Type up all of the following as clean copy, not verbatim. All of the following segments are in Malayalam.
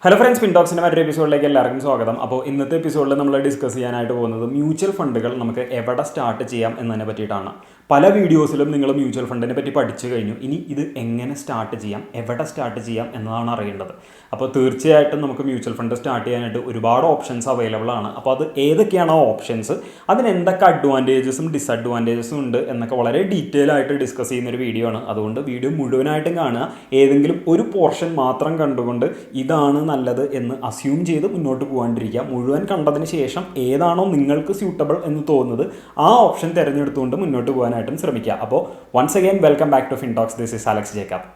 ഹലോ ഫ്രണ്ട്സ്, ഫിൻടോക്സിൻ്റെ മറ്റൊരു എപ്പിസോഡിലേക്ക് എല്ലാവർക്കും സ്വാഗതം. അപ്പോൾ ഇന്നത്തെ എപ്പിസോഡിൽ നമ്മൾ ഡിസ്കസ് ചെയ്യാനായിട്ട് പോകുന്നത് മ്യൂച്വൽ ഫണ്ടുകൾ നമുക്ക് എവിടെ സ്റ്റാർട്ട് ചെയ്യാം എന്നതിനെ പറ്റിയിട്ടാണ്. പല വീഡിയോസിലും നിങ്ങൾ മ്യൂച്വൽ ഫണ്ടിനെ പറ്റി പഠിച്ചു കഴിഞ്ഞു. ഇനി ഇത് എങ്ങനെ സ്റ്റാർട്ട് ചെയ്യാം, എവിടെ സ്റ്റാർട്ട് ചെയ്യാം എന്നതാണ് അറിയേണ്ടത്. അപ്പോൾ തീർച്ചയായിട്ടും നമുക്ക് മ്യൂച്വൽ ഫണ്ട് സ്റ്റാർട്ട് ചെയ്യാനായിട്ട് ഒരുപാട് ഓപ്ഷൻസ് അവൈലബിൾ ആണ്. അപ്പോൾ അത് ഏതൊക്കെയാണ് ആ ഓപ്ഷൻസ്, അതിന് എന്തൊക്കെ അഡ്വാൻറ്റേജസും ഡിസഡ്വാൻറ്റേജസും ഉണ്ട് എന്നൊക്കെ വളരെ ഡീറ്റെയിൽ ആയിട്ട് ഡിസ്കസ് ചെയ്യുന്നൊരു വീഡിയോ ആണ്. അതുകൊണ്ട് വീഡിയോ മുഴുവനായിട്ടും കാണുക. ഏതെങ്കിലും ഒരു പോർഷൻ മാത്രം കണ്ടുകൊണ്ട് ഇതാണ് നല്ലത് എന്ന് അസ്യൂം ചെയ്ത് മുന്നോട്ട് പോകാണ്ടിരിക്കുക. മുഴുവൻ കണ്ടതിന് ശേഷം ഏതാണോ നിങ്ങൾക്ക് സ്യൂട്ടബിൾ എന്ന് തോന്നുന്നത് ആ ഓപ്ഷൻ തിരഞ്ഞെടുത്തുകൊണ്ട് മുന്നോട്ട് പോകാനായിട്ടും ശ്രമിക്കുക. അപ്പോൾ once again welcome back to Fintalks. This is Alex Jacob.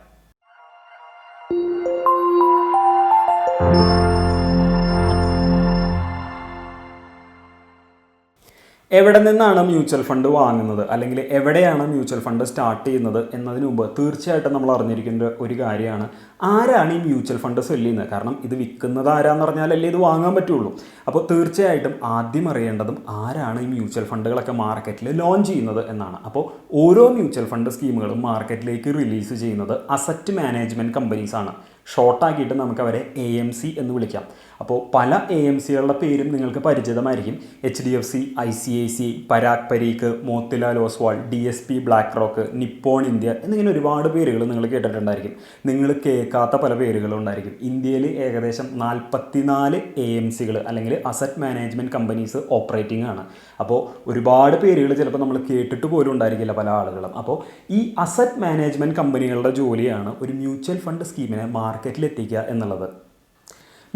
എവിടെ നിന്നാണ് മ്യൂച്വൽ ഫണ്ട് വാങ്ങുന്നത്, അല്ലെങ്കിൽ എവിടെയാണ് മ്യൂച്വൽ ഫണ്ട് സ്റ്റാർട്ട് ചെയ്യുന്നത് എന്നതിന് മുമ്പ് തീർച്ചയായിട്ടും നമ്മൾ അറിഞ്ഞിരിക്കേണ്ട ഒരു കാര്യമാണ് ആരാണ് ഈ മ്യൂച്വൽ ഫണ്ട് സെല്ല് ചെയ്യുന്നത്. കാരണം ഇത് വിൽക്കുന്നത് ആരാന്ന് പറഞ്ഞാലല്ലേ ഇത് വാങ്ങാൻ പറ്റുള്ളൂ. അപ്പോൾ തീർച്ചയായിട്ടും ആദ്യം അറിയേണ്ടതും ആരാണ് ഈ മ്യൂച്വൽ ഫണ്ടുകളൊക്കെ മാർക്കറ്റിൽ ലോഞ്ച് ചെയ്യുന്നത് എന്നാണ്. അപ്പോൾ ഓരോ മ്യൂച്വൽ ഫണ്ട് സ്കീമുകളും മാർക്കറ്റിലേക്ക് റിലീസ് ചെയ്യുന്നത് അസറ്റ് മാനേജ്മെൻറ്റ് കമ്പനീസാണ്. ഷോർട്ടാക്കിയിട്ട് നമുക്ക് അവരെ AMC എന്ന് വിളിക്കാം. അപ്പോൾ പല AMCകളുടെ പേരും നിങ്ങൾക്ക് പരിചിതമായിരിക്കും. HDFC, ICICI, Parag Parikh, Motilal Oswal, DSP, BlackRock, Nippon India എന്നിങ്ങനെ ഒരുപാട് പേരുകൾ നിങ്ങൾ കേട്ടിട്ടുണ്ടായിരിക്കും. നിങ്ങൾ കേൾക്കാത്ത പല പേരുകളും ഉണ്ടായിരിക്കും. ഇന്ത്യയിൽ ഏകദേശം 44 AMCകൾ അല്ലെങ്കിൽ അസറ്റ് മാനേജ്മെൻറ്റ് കമ്പനീസ് ഓപ്പറേറ്റിംഗ് ആണ്. അപ്പോൾ ഒരുപാട് പേരുകൾ ചിലപ്പോൾ നമ്മൾ കേട്ടിട്ട് പോലും ഉണ്ടായിരിക്കില്ല പല ആളുകളും. അപ്പോൾ ഈ അസറ്റ് മാനേജ്മെൻറ്റ് കമ്പനികളുടെ ജോലിയാണ് ഒരു മ്യൂച്വൽ ഫണ്ട് സ്കീമിനെ മാർക്കറ്റിൽ എത്തിക്കുക എന്നുള്ളത്.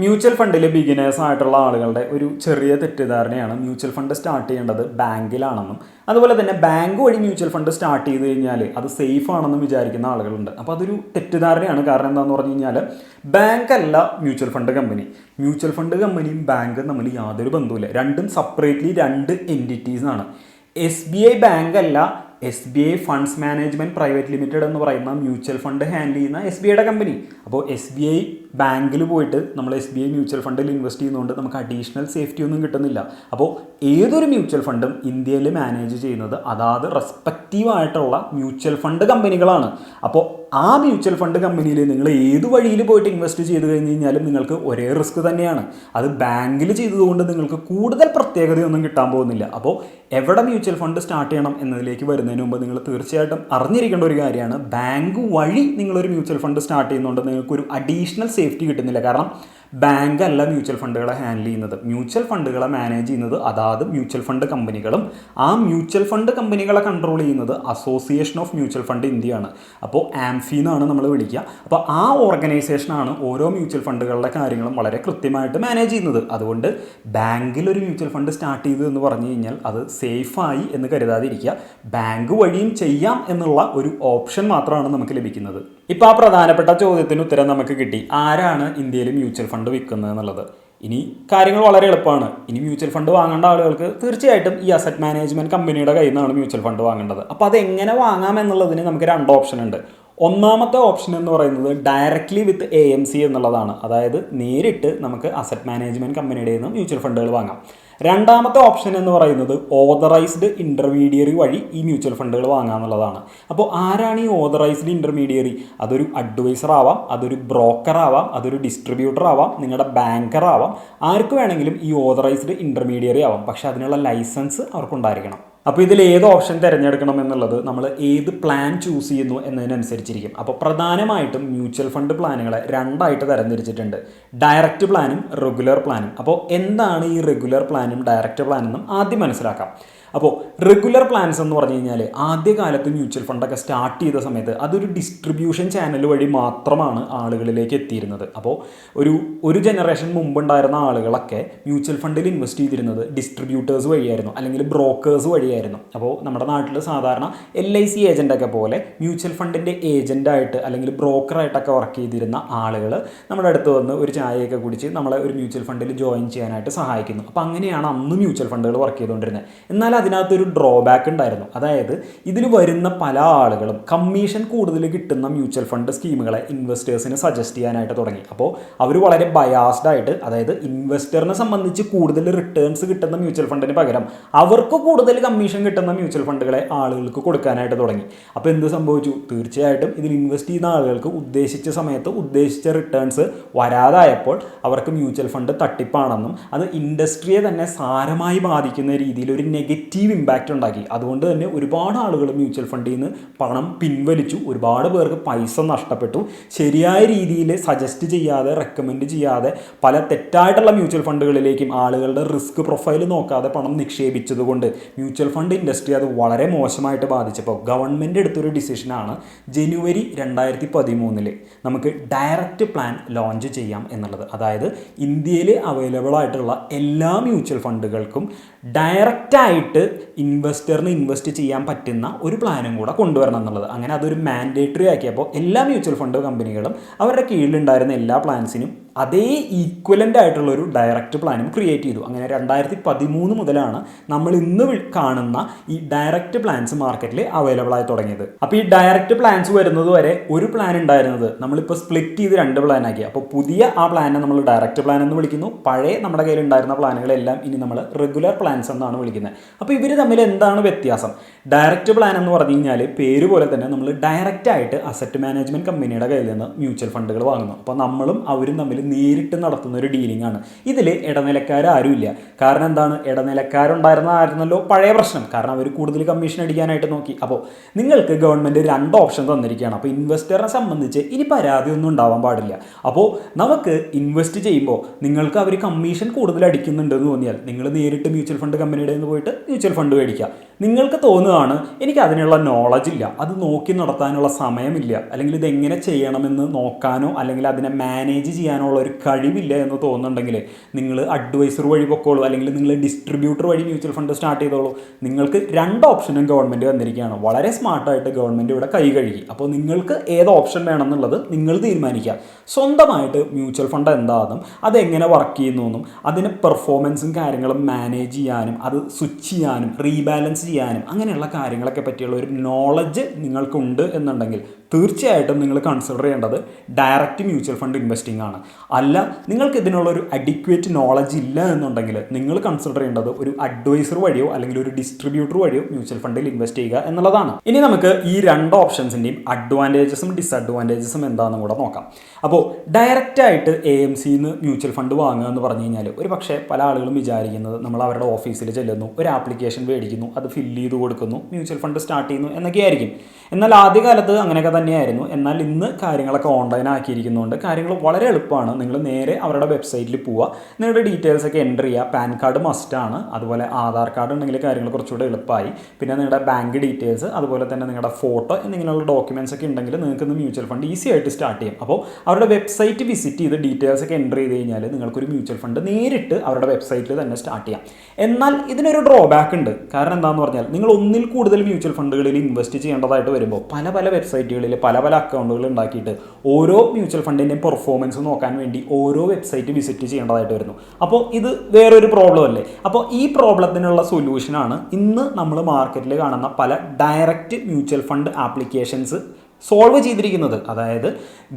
മ്യൂച്വൽ ഫണ്ടിൽ ബിഗിനേഴ്സ് ആയിട്ടുള്ള ആളുകളുടെ ഒരു ചെറിയ തെറ്റിദ്ധാരണയാണ് മ്യൂച്വൽ ഫണ്ട് സ്റ്റാർട്ട് ചെയ്യേണ്ടത് ബാങ്കിലാണെന്നും അതുപോലെ തന്നെ ബാങ്ക് വഴി മ്യൂച്വൽ ഫണ്ട് സ്റ്റാർട്ട് ചെയ്ത് കഴിഞ്ഞാൽ അത് സേഫ് ആണെന്നും വിചാരിക്കുന്ന ആളുകളുണ്ട്. അപ്പോൾ അതൊരു തെറ്റിദ്ധാരണയാണ്. കാരണം എന്താണെന്ന് പറഞ്ഞു കഴിഞ്ഞാൽ ബാങ്ക് അല്ല mutual fund company. Mutual fund കമ്പനിയും ബാങ്കും തമ്മിൽ യാതൊരു ബന്ധവുമില്ല. രണ്ടും സെപ്പറേറ്റ്ലി രണ്ട് എൻറ്റിറ്റീസാണ്. SBI ബാങ്ക് അല്ല SBI funds management private limited എന്ന് പറയുന്ന മ്യൂച്വൽ ഫണ്ട് ഹാൻഡിൽ ചെയ്യുന്ന SBIയുടെ കമ്പനി. അപ്പോൾ SBI ബാങ്കിൽ പോയിട്ട് നമ്മൾ SBI മ്യൂച്വൽ ഫണ്ടിൽ ഇൻവെസ്റ്റ് ചെയ്യുന്നതുകൊണ്ട് നമുക്ക് അഡീഷണൽ സേഫ്റ്റി ഒന്നും കിട്ടുന്നില്ല. അപ്പോൾ ഏതൊരു മ്യൂച്വൽ ഫണ്ടും ഇന്ത്യയിൽ മാനേജ് ചെയ്യുന്നത് അതാത് റെസ്പെക്റ്റീവ് ആയിട്ടുള്ള മ്യൂച്വൽ ഫണ്ട് കമ്പനികളാണ്. അപ്പോൾ ആ മ്യൂച്വൽ ഫണ്ട് കമ്പനിയിൽ നിങ്ങൾ ഏത് വഴിയിൽ പോയിട്ട് ഇൻവെസ്റ്റ് ചെയ്ത് കഴിഞ്ഞ് കഴിഞ്ഞാലും നിങ്ങൾക്ക് ഒരേ റിസ്ക് തന്നെയാണ്. അത് ബാങ്കിൽ ചെയ്തതുകൊണ്ട് നിങ്ങൾക്ക് കൂടുതൽ പ്രത്യേകതയൊന്നും കിട്ടാൻ പോകുന്നില്ല. അപ്പോൾ എവിടെ മ്യൂച്വൽ ഫണ്ട് സ്റ്റാർട്ട് ചെയ്യണം എന്നതിലേക്ക് വരുന്നതിന് മുമ്പ് നിങ്ങൾ തീർച്ചയായിട്ടും അറിഞ്ഞിരിക്കേണ്ട ഒരു കാര്യമാണ്, ബാങ്ക് വഴി നിങ്ങളൊരു മ്യൂച്വൽ ഫണ്ട് സ്റ്റാർട്ട് ചെയ്യുന്നതുകൊണ്ട് നിങ്ങൾക്കൊരു അഡീഷണൽ സേഫ്റ്റി കിട്ടുന്നില്ല. കാരണം ബാങ്ക് അല്ല മ്യൂച്വൽ ഫണ്ടുകളെ ഹാൻഡിൽ ചെയ്യുന്നത്. മ്യൂച്വൽ ഫണ്ടുകളെ മാനേജ് ചെയ്യുന്നത് അതാത് മ്യൂച്വൽ ഫണ്ട് കമ്പനികളും ആ മ്യൂച്വൽ ഫണ്ട് കമ്പനികളെ കൺട്രോൾ ചെയ്യുന്നത് അസോസിയേഷൻ ഓഫ് മ്യൂച്വൽ ഫണ്ട് ഇന്ത്യയാണ്. അപ്പോൾ AMFI എന്നാണ് നമ്മൾ വിളിക്കുക. അപ്പോൾ ആ ഓർഗനൈസേഷനാണ് ഓരോ മ്യൂച്വൽ ഫണ്ടുകളുടെ കാര്യങ്ങളും വളരെ കൃത്യമായിട്ട് മാനേജ് ചെയ്യുന്നത്. അതുകൊണ്ട് ബാങ്കിൽ ഒരു മ്യൂച്വൽ ഫണ്ട് സ്റ്റാർട്ട് ചെയ്തു എന്ന് പറഞ്ഞു കഴിഞ്ഞാൽ അത് സേഫായി എന്ന് കരുതാതിരിക്കുക. ബാങ്ക് വഴിയും ചെയ്യാം എന്നുള്ള ഒരു ഓപ്ഷൻ മാത്രമാണ് നമുക്ക് ലഭിക്കുന്നത്. ഇപ്പോൾ ആ പ്രധാനപ്പെട്ട ചോദ്യത്തിന് ഉത്തരം നമുക്ക് കിട്ടി, ആരാണ് ഇന്ത്യയിൽ മ്യൂച്വൽ ഫണ്ട് വിൽക്കുന്നത് എന്നുള്ളത്. ഇനി കാര്യങ്ങൾ വളരെ എളുപ്പമാണ്. ഇനി മ്യൂച്വൽ ഫണ്ട് വാങ്ങേണ്ട ആളുകൾക്ക് തീർച്ചയായിട്ടും ഈ അസറ്റ് മാനേജ്മെൻറ്റ് കമ്പനിയുടെ കയ്യിൽ നിന്നാണ് മ്യൂച്വൽ ഫണ്ട് വാങ്ങേണ്ടത്. അപ്പോൾ അത് എങ്ങനെ വാങ്ങാം എന്നുള്ളതിന് നമുക്ക് 2 ഓപ്ഷൻ ഉണ്ട്. ഒന്നാമത്തെ ഓപ്ഷൻ എന്ന് പറയുന്നത് ഡയറക്റ്റ്ലി വിത്ത് AMC എന്നുള്ളതാണ്. അതായത് നേരിട്ട് നമുക്ക് അസറ്റ് മാനേജ്മെൻറ്റ് കമ്പനിയുടെ നിന്ന് മ്യൂച്വൽ ഫണ്ടുകൾ വാങ്ങാം. രണ്ടാമത്തെ ഓപ്ഷൻ എന്ന് പറയുന്നത് ഓതറൈസ്ഡ് ഇൻ്റർമീഡിയറി വഴി ഈ മ്യൂച്വൽ ഫണ്ടുകൾ വാങ്ങാമെന്നുള്ളതാണ്. അപ്പോൾ ആരാണ് ഈ ഓതറൈസ്ഡ് ഇൻ്റർമീഡിയറി? അതൊരു അഡ്വൈസർ ആവാം, അതൊരു ബ്രോക്കർ ആവാം, അതൊരു ഡിസ്ട്രിബ്യൂട്ടർ ആവാം, നിങ്ങളുടെ ബാങ്കർ ആവാം. ആർക്ക് വേണമെങ്കിലും ഈ ഓതറൈസ്ഡ് ഇൻ്റർമീഡിയറി ആവാം. പക്ഷേ അതിനുള്ള ലൈസൻസ് അവർക്കുണ്ടായിരിക്കണം. അപ്പോൾ ഇതിൽ ഏത് ഓപ്ഷൻ തിരഞ്ഞെടുക്കണം എന്നുള്ളത് നമ്മൾ ഏത് പ്ലാൻ ചൂസ് ചെയ്യുന്നു എന്നതിനനുസരിച്ചിരിക്കും. അപ്പോൾ പ്രധാനമായിട്ടും മ്യൂച്വൽ ഫണ്ട് പ്ലാനുകളെ 2ആയിട്ട് തരംതിരിച്ചിട്ടുണ്ട്, ഡയറക്റ്റ് പ്ലാനും റെഗുലർ പ്ലാനും. അപ്പോൾ എന്താണ് ഈ റെഗുലർ പ്ലാനും ഡയറക്റ്റ് പ്ലാനെന്നും ആദ്യം മനസ്സിലാക്കാം. അപ്പോൾ റെഗുലർ പ്ലാൻസ് എന്ന് പറഞ്ഞു കഴിഞ്ഞാൽ ആദ്യകാലത്ത് മ്യൂച്വൽ ഫണ്ടൊക്കെ സ്റ്റാർട്ട് ചെയ്ത സമയത്ത് അതൊരു ഡിസ്ട്രിബ്യൂഷൻ ചാനൽ വഴി മാത്രമാണ് ആളുകളിലേക്ക് എത്തിയിരുന്നത്. അപ്പോൾ ഒരു ജനറേഷൻ മുമ്പുണ്ടായിരുന്ന ആളുകളൊക്കെ മ്യൂച്വൽ ഫണ്ടിൽ ഇൻവെസ്റ്റ് ചെയ്തിരുന്നത് ഡിസ്ട്രിബ്യൂട്ടേഴ്സ് വഴിയായിരുന്നു, അല്ലെങ്കിൽ ബ്രോക്കേഴ്സ് വഴിയായിരുന്നു. അപ്പോൾ നമ്മുടെ നാട്ടിൽ സാധാരണ LIC ഏജൻ്റൊക്കെ പോലെ മ്യൂച്വൽ ഫണ്ടിൻ്റെ ഏജൻ്റായിട്ട് അല്ലെങ്കിൽ ബ്രോക്കറായിട്ടൊക്കെ വർക്ക് ചെയ്തിരുന്ന ആളുകൾ നമ്മുടെ അടുത്ത് വന്ന് ഒരു ചായയൊക്കെ കുടിച്ച് നമ്മളെ ഒരു മ്യൂച്വൽ ഫണ്ടിൽ ജോയിൻ ചെയ്യാനായിട്ട് സഹായിക്കുന്നു. അപ്പോൾ അങ്ങനെയാണ് അന്ന് മ്യൂച്വൽ ഫണ്ടുകൾ വർക്ക് ചെയ്തുകൊണ്ടിരുന്നത്. എന്നാൽ അതിനകത്തൊരു ഡ്രോബാക്ക് ഉണ്ടായിരുന്നു. അതായത് ഇതിൽ വരുന്ന പല ആളുകളും കമ്മീഷൻ കൂടുതൽ കിട്ടുന്ന മ്യൂച്വൽ ഫണ്ട് സ്കീമുകളെ ഇൻവെസ്റ്റേഴ്സിന് സജസ്റ്റ് ചെയ്യാനായിട്ട് തുടങ്ങി. അപ്പോൾ അവർ വളരെ ബയാസ്ഡ് ആയിട്ട്, അതായത് ഇൻവെസ്റ്ററിനെ സംബന്ധിച്ച് കൂടുതൽ റിട്ടേൺസ് കിട്ടുന്ന മ്യൂച്വൽ ഫണ്ടിന് പകരം അവർക്ക് കൂടുതൽ കമ്മീഷൻ കിട്ടുന്ന മ്യൂച്വൽ ഫണ്ടുകളെ ആളുകൾക്ക് കൊടുക്കാനായിട്ട് തുടങ്ങി. അപ്പോൾ എന്ത് സംഭവിച്ചു? തീർച്ചയായിട്ടും ഇതിൽ ഇൻവെസ്റ്റ് ചെയ്യുന്ന ആളുകൾക്ക് ഉദ്ദേശിച്ച സമയത്ത് ഉദ്ദേശിച്ച റിട്ടേൺസ് വരാതായപ്പോൾ അവർക്ക് മ്യൂച്വൽ ഫണ്ട് തട്ടിപ്പാണെന്നും അത് ഇൻഡസ്ട്രിയെ തന്നെ സാരമായി ബാധിക്കുന്ന രീതിയിൽ ഒരു നെഗറ്റീവ് ഇമ്പാക്റ്റ് ഉണ്ടാക്കി. അതുകൊണ്ട് തന്നെ ഒരുപാട് ആളുകൾ മ്യൂച്വൽ ഫണ്ടിൽ നിന്ന് പണം പിൻവലിച്ചു. ഒരുപാട് പേർക്ക് പൈസ നഷ്ടപ്പെട്ടു. ശരിയായ രീതിയിൽ സജസ്റ്റ് ചെയ്യാതെ, റെക്കമെൻഡ് ചെയ്യാതെ പല തെറ്റായിട്ടുള്ള മ്യൂച്വൽ ഫണ്ടുകളിലേക്കും ആളുകളുടെ റിസ്ക് പ്രൊഫൈൽ നോക്കാതെ പണം നിക്ഷേപിച്ചതുകൊണ്ട് മ്യൂച്വൽ ഫണ്ട് ഇൻഡസ്ട്രി അത് വളരെ മോശമായിട്ട് ബാധിച്ചപ്പോൾ ഗവൺമെൻറ് എടുത്തൊരു ഡിസിഷനാണ് ജനുവരി 2013 നമുക്ക് ഡയറക്റ്റ് പ്ലാൻ ലോഞ്ച് ചെയ്യാം എന്നുള്ളത്. അതായത് ഇന്ത്യയിൽ അവൈലബിൾ ആയിട്ടുള്ള എല്ലാ മ്യൂച്വൽ ഫണ്ടുകൾക്കും ഡയറക്റ്റായിട്ട് ഇൻവെസ്റ്ററിന് ഇൻവെസ്റ്റ് ചെയ്യാൻ പറ്റുന്ന ഒരു പ്ലാനും കൂടെ കൊണ്ടുവരണം എന്നുള്ളത്. അങ്ങനെ അതൊരു മാൻഡേറ്ററി ആക്കിയപ്പോൾ എല്ലാ മ്യൂച്വൽ ഫണ്ട് കമ്പനികളും അവരുടെ കീഴിലുണ്ടായിരുന്ന എല്ലാ പ്ലാൻസിനും അതേ ഈക്വലൻ്റ് ആയിട്ടുള്ള ഒരു ഡയറക്റ്റ് പ്ലാനും ക്രിയേറ്റ് ചെയ്തു. അങ്ങനെ 2013 മുതലാണ് നമ്മൾ ഇന്ന് കാണുന്ന ഈ ഡയറക്റ്റ് പ്ലാൻസ് മാർക്കറ്റിൽ അവൈലബിൾ ആയി തുടങ്ങിയത്. അപ്പോൾ ഈ ഡയറക്റ്റ് പ്ലാൻസ് വരുന്നത് വരെ ഒരു പ്ലാൻ ഉണ്ടായിരുന്നത് നമ്മളിപ്പോൾ സ്പ്ലിറ്റ് ചെയ്ത് 2 പ്ലാൻ ആക്കി. അപ്പോൾ പുതിയ ആ പ്ലാനെ നമ്മൾ ഡയറക്റ്റ് പ്ലാൻ എന്ന് വിളിക്കുന്നു. പഴയ നമ്മുടെ കയ്യിൽ ഉണ്ടായിരുന്ന പ്ലാനുകളെല്ലാം ഇനി നമ്മൾ റെഗുലർ പ്ലാൻസ് എന്നാണ് വിളിക്കുന്നത്. അപ്പോൾ ഇവർ തമ്മിൽ എന്താണ് വ്യത്യാസം? ഡയറക്റ്റ് പ്ലാൻ എന്ന് പറഞ്ഞു കഴിഞ്ഞാൽ പേര് പോലെ തന്നെ നമ്മൾ ഡയറക്റ്റ് ആയിട്ട് അസറ്റ് മാനേജ്മെൻറ്റ് കമ്പനിയുടെ കയ്യിൽ നിന്ന് മ്യൂച്വൽ ഫണ്ടുകൾ വാങ്ങുന്നു. അപ്പോൾ നമ്മളും അവരും തമ്മിൽ നേരിട്ട് നടത്തുന്ന ഒരു ഡീലിംഗ് ആണ്. ഇതിൽ ഇടനിലക്കാരും. കാരണം എന്താണ്? ഇടനിലക്കാരുണ്ടായിരുന്നല്ലോ പഴയ പ്രശ്നം. കാരണം അവർ കൂടുതൽ കമ്മീഷൻ അടിക്കാനായിട്ട് നോക്കി. അപ്പോൾ നിങ്ങൾക്ക് ഗവൺമെൻറ് 2 ഓപ്ഷൻ തന്നിരിക്കുകയാണ്. അപ്പോൾ ഇൻവെസ്റ്ററിനെ സംബന്ധിച്ച് ഇനി പരാതിയൊന്നും ഉണ്ടാവാൻ പാടില്ല. അപ്പോൾ നമുക്ക് ഇൻവെസ്റ്റ് ചെയ്യുമ്പോൾ നിങ്ങൾക്ക് അവർ കമ്മീഷൻ കൂടുതൽ അടിക്കുന്നുണ്ടെന്ന് തോന്നിയാൽ നിങ്ങൾ നേരിട്ട് മ്യൂച്വൽ ഫണ്ട് കമ്പനിയുടെ നിന്ന് പോയിട്ട് മ്യൂച്വൽ ഫണ്ട് മേടിക്കുക. നിങ്ങൾക്ക് തോന്നുകയാണ് എനിക്ക് അതിനുള്ള നോളജ് ഇല്ല, അത് നോക്കി നടത്താനുള്ള സമയമില്ല, അല്ലെങ്കിൽ ഇതെങ്ങനെ ചെയ്യണമെന്ന് നോക്കാനോ അല്ലെങ്കിൽ അതിനെ മാനേജ് ചെയ്യാനോ ഉള്ള ഒരു കഴിവില്ല എന്ന് തോന്നുന്നുണ്ടെങ്കിൽ നിങ്ങൾ അഡ്വൈസർ വഴി പൊക്കോളൂ, അല്ലെങ്കിൽ നിങ്ങൾ ഡിസ്ട്രിബ്യൂട്ടർ വഴി മ്യൂച്വൽ ഫണ്ട് സ്റ്റാർട്ട് ചെയ്തോളൂ. നിങ്ങൾക്ക് 2 ഓപ്ഷനും ഗവൺമെൻറ് തന്നിരിക്കുകയാണ്. വളരെ സ്മാർട്ടായിട്ട് ഗവൺമെൻറ് ഇവിടെ കൈ കഴുകി. അപ്പോൾ നിങ്ങൾക്ക് ഏത് ഓപ്ഷൻ വേണമെന്നുള്ളത് നിങ്ങൾ തീരുമാനിക്കുക. സ്വന്തമായിട്ട് മ്യൂച്വൽ ഫണ്ട് എന്താണെന്നും അതെങ്ങനെ വർക്ക് ചെയ്യുന്നു, അതിന് പെർഫോമൻസും കാര്യങ്ങളും മാനേജ് ചെയ്യാനും അത് സ്വിച്ച് ചെയ്യാനും റീബാലൻസ് ചെയ്യാനും അങ്ങനെയുള്ള കാര്യങ്ങളൊക്കെ പറ്റിയുള്ള ഒരു നോളജ് നിങ്ങൾക്കുണ്ട് എന്നുണ്ടെങ്കിൽ തീർച്ചയായിട്ടും നിങ്ങൾ കൺസിഡർ ചെയ്യേണ്ടത് ഡയറക്റ്റ് മ്യൂച്വൽ ഫണ്ട് ഇൻവെസ്റ്റിംഗ് ആണ്. അല്ല, നിങ്ങൾക്ക് ഇതിനുള്ളൊരു അഡിക്വേറ്റ് നോളജ് ഇല്ല എന്നുണ്ടെങ്കിൽ നിങ്ങൾ കൺസിഡർ ചെയ്യേണ്ടത് ഒരു അഡ്വൈസർ വഴിയോ അല്ലെങ്കിൽ ഒരു ഡിസ്ട്രിബ്യൂട്ടർ വഴിയോ മ്യൂച്വൽ ഫണ്ടിൽ ഇൻവെസ്റ്റ് ചെയ്യുക എന്നുള്ളതാണ്. ഇനി നമുക്ക് ഈ 2 ഓപ്ഷൻസിൻ്റെയും അഡ്വാൻറ്റേജസും ഡിസഡ്വാൻറ്റേജസും എന്താണെന്ന് കൂടെ നോക്കാം. അപ്പോൾ ഡയറക്റ്റായിട്ട് AMCന്ന് മ്യൂച്വൽ ഫണ്ട് വാങ്ങുക എന്ന് പറഞ്ഞു കഴിഞ്ഞാൽ ഒരു പക്ഷേ പല ആളുകളും വിചാരിക്കുന്നത് നമ്മൾ അവരുടെ ഓഫീസിൽ ചെല്ലുന്നു, ഒരു ആപ്ലിക്കേഷൻ മേടിക്കുന്നു, അത് ഫില്ല് ചെയ്ത് കൊടുക്കുന്നു, മ്യൂച്വൽ ഫണ്ട് സ്റ്റാർട്ട് ചെയ്യുന്നു എന്നൊക്കെ ആയിരിക്കും. എന്നാൽ ആദ്യകാലത്ത് അങ്ങനെയൊക്കെ തന്നെയായിരുന്നു. എന്നാൽ ഇന്ന് കാര്യങ്ങളൊക്കെ ഓൺലൈൻ ആക്കിയിരിക്കുന്നതുകൊണ്ട് കാര്യങ്ങൾ വളരെ എളുപ്പമാണ്. നിങ്ങൾ നേരെ അവരുടെ വെബ്സൈറ്റിൽ പോവുക, നിങ്ങളുടെ ഡീറ്റെയിൽസ് ഒക്കെ എൻ്റർ ചെയ്യുക. പാൻ കാർഡ് മസ്റ്റാണ്. അതുപോലെ ആധാർ കാർഡ് ഉണ്ടെങ്കിൽ കാര്യങ്ങൾ കുറച്ചുകൂടെ എളുപ്പമായി. പിന്നെ നിങ്ങളുടെ ബാങ്ക് ഡീറ്റെയിൽസ്, അതുപോലെ തന്നെ നിങ്ങളുടെ ഫോട്ടോ എന്നിങ്ങനെയുള്ള ഡോക്യുമെൻറ്റ്സ് ഒക്കെ ഉണ്ടെങ്കിൽ നിങ്ങൾക്ക് ഇന്ന് മ്യൂച്വൽ ഫണ്ട് ഈസി ആയിട്ട് സ്റ്റാർട്ട് ചെയ്യും. അപ്പോൾ അവരുടെ വെബ്സൈറ്റ് വിസിറ്റ് ചെയ്ത് ഡീറ്റെയിൽസ് ഒക്കെ എൻ്റർ ചെയ്ത് കഴിഞ്ഞാൽ നിങ്ങൾക്കൊരു മ്യൂച്വൽ ഫണ്ട് നേരിട്ട് അവരുടെ വെബ്സൈറ്റിൽ തന്നെ സ്റ്റാർട്ട് ചെയ്യാം. എന്നാൽ ഇതിനൊരു ഡ്രോബാക്ക് ഉണ്ട്. കാരണം എന്താണെന്ന് പറഞ്ഞാൽ നിങ്ങൾ ഒന്നിൽ കൂടുതൽ മ്യൂച്വൽ ഫണ്ടുകളിൽ ഇൻവെസ്റ്റ് ചെയ്യേണ്ടതായിട്ട് വരുമ്പോൾ പല വെബ്സൈറ്റുകളിൽ പല അക്കൗണ്ടുകൾ ഉണ്ടാക്കിയിട്ട് ഓരോ മ്യൂച്വൽ ഫണ്ടിൻ്റെയും പെർഫോമൻസ് നോക്കാൻ വേണ്ടി ഓരോ വെബ്സൈറ്റ് വിസിറ്റ് ചെയ്യേണ്ടതായിട്ട് വരുന്നു. അപ്പോൾ ഇത് വേറൊരു പ്രോബ്ലം അല്ലേ? അപ്പോൾ ഈ പ്രോബ്ലത്തിനുള്ള സൊല്യൂഷനാണ് ഇന്ന് നമ്മൾ മാർക്കറ്റിൽ കാണുന്ന പല direct mutual fund applications solve ചെയ്തിരിക്കുന്നത്. അതായത്